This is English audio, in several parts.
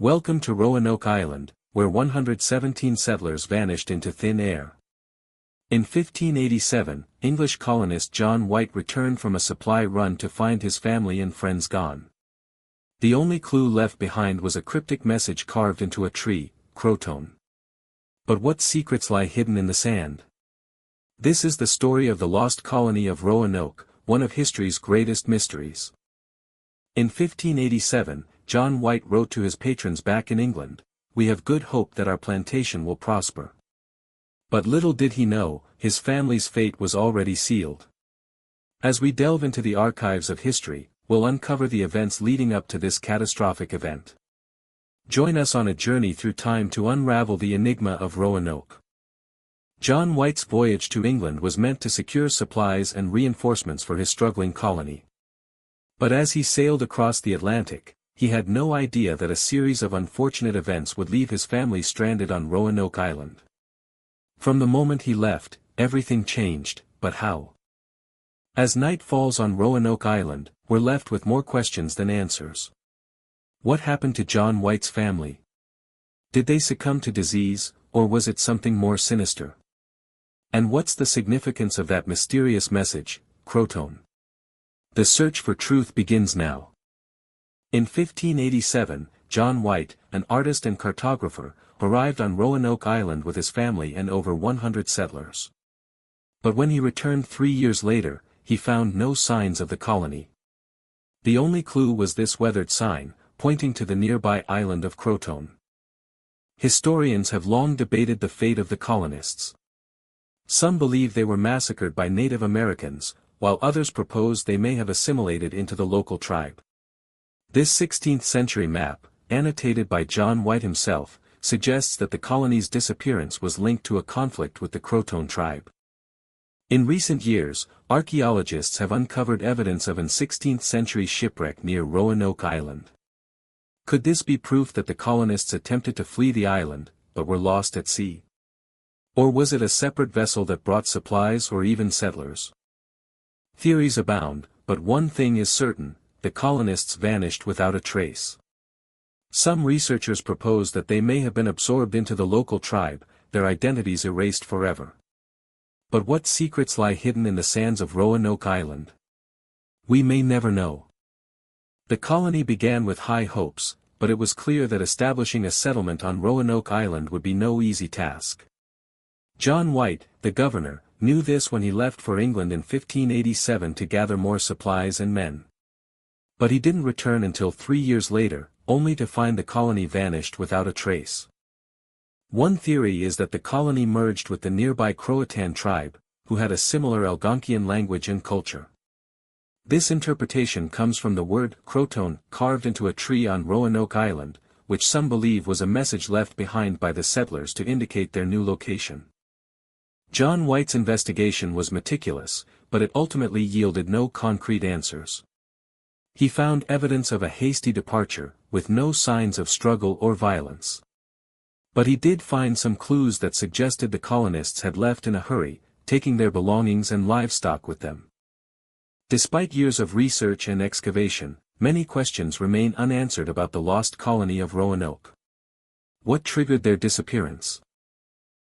Welcome to Roanoke Island, where 117 settlers vanished into thin air. In 1587, English colonist John White returned from a supply run to find his family and friends gone. The only clue left behind was a cryptic message carved into a tree, Croton. But what secrets lie hidden in the sand? This is the story of the lost colony of Roanoke, one of history's greatest mysteries. In 1587, John White wrote to his patrons back in England, "We have good hope that our plantation will prosper." But little did he know, his family's fate was already sealed. As we delve into the archives of history, we'll uncover the events leading up to this catastrophic event. Join us on a journey through time to unravel the enigma of Roanoke. John White's voyage to England was meant to secure supplies and reinforcements for his struggling colony. But as he sailed across the Atlantic, he had no idea that a series of unfortunate events would leave his family stranded on Roanoke Island. From the moment he left, everything changed, but how? As night falls on Roanoke Island, we're left with more questions than answers. What happened to John White's family? Did they succumb to disease, or was it something more sinister? And what's the significance of that mysterious message, Croton? The search for truth begins now. In 1587, John White, an artist and cartographer, arrived on Roanoke Island with his family and over 100 settlers. But when he returned 3 years later, he found no signs of the colony. The only clue was this weathered sign, pointing to the nearby island of Croton. Historians have long debated the fate of the colonists. Some believe they were massacred by Native Americans, while others propose they may have assimilated into the local tribe. This 16th-century map, annotated by John White himself, suggests that the colony's disappearance was linked to a conflict with the Croton tribe. In recent years, archaeologists have uncovered evidence of an 16th-century shipwreck near Roanoke Island. Could this be proof that the colonists attempted to flee the island, but were lost at sea? Or was it a separate vessel that brought supplies or even settlers? Theories abound, but one thing is certain: the colonists vanished without a trace. Some researchers propose that they may have been absorbed into the local tribe, their identities erased forever. But what secrets lie hidden in the sands of Roanoke Island? We may never know. The colony began with high hopes, but it was clear that establishing a settlement on Roanoke Island would be no easy task. John White, the governor, knew this when he left for England in 1587 to gather more supplies and men. But he didn't return until 3 years later, only to find the colony vanished without a trace. One theory is that the colony merged with the nearby Croatan tribe, who had a similar Algonquian language and culture. This interpretation comes from the word Croton carved into a tree on Roanoke Island, which some believe was a message left behind by the settlers to indicate their new location. John White's investigation was meticulous, but it ultimately yielded no concrete answers. He found evidence of a hasty departure, with no signs of struggle or violence. But he did find some clues that suggested the colonists had left in a hurry, taking their belongings and livestock with them. Despite years of research and excavation, many questions remain unanswered about the lost colony of Roanoke. What triggered their disappearance?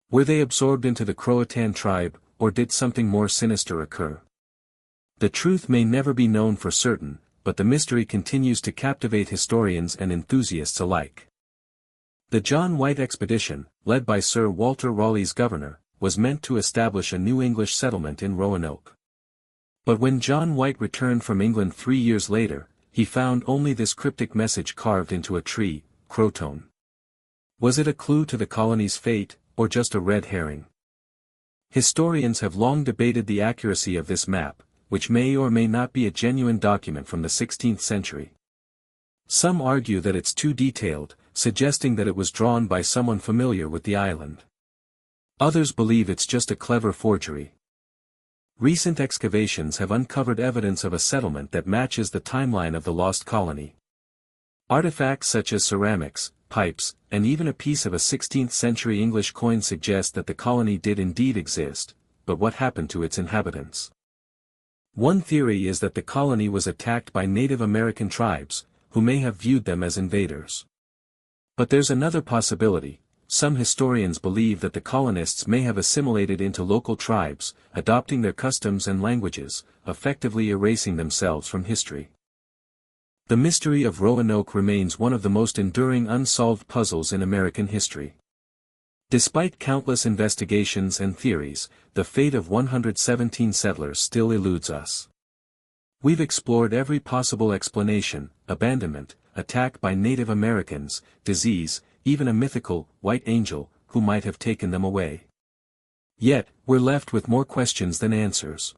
Were they absorbed into the Croatan tribe, or did something more sinister occur? The truth may never be known for certain, but the mystery continues to captivate historians and enthusiasts alike. The John White expedition, led by Sir Walter Raleigh's governor, was meant to establish a new English settlement in Roanoke. But when John White returned from England 3 years later, he found only this cryptic message carved into a tree, Croton. Was it a clue to the colony's fate, or just a red herring? Historians have long debated the accuracy of this map, which may or may not be a genuine document from the 16th century. Some argue that it's too detailed, suggesting that it was drawn by someone familiar with the island. Others believe it's just a clever forgery. Recent excavations have uncovered evidence of a settlement that matches the timeline of the lost colony. Artifacts such as ceramics, pipes, and even a piece of a 16th-century English coin suggest that the colony did indeed exist, but what happened to its inhabitants? One theory is that the colony was attacked by Native American tribes, who may have viewed them as invaders. But there's another possibility. Some historians believe that the colonists may have assimilated into local tribes, adopting their customs and languages, effectively erasing themselves from history. The mystery of Roanoke remains one of the most enduring unsolved puzzles in American history. Despite countless investigations and theories, the fate of 117 settlers still eludes us. We've explored every possible explanation: abandonment, attack by Native Americans, disease, even a mythical, white angel, who might have taken them away. Yet, we're left with more questions than answers.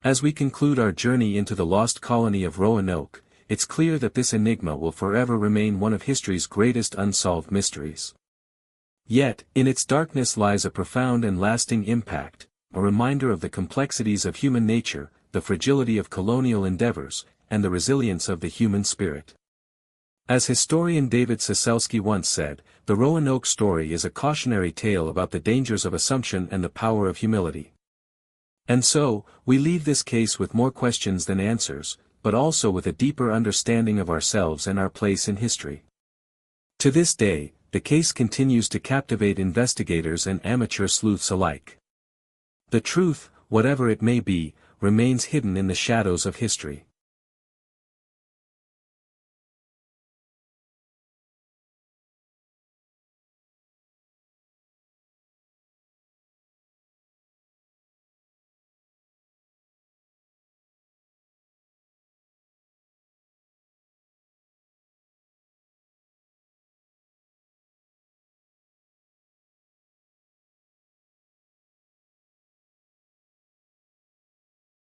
As we conclude our journey into the lost colony of Roanoke, it's clear that this enigma will forever remain one of history's greatest unsolved mysteries. Yet, in its darkness lies a profound and lasting impact, a reminder of the complexities of human nature, the fragility of colonial endeavors, and the resilience of the human spirit. As historian David Cieślski once said, the Roanoke story is a cautionary tale about the dangers of assumption and the power of humility. And so, we leave this case with more questions than answers, but also with a deeper understanding of ourselves and our place in history. To this day, the case continues to captivate investigators and amateur sleuths alike. The truth, whatever it may be, remains hidden in the shadows of history.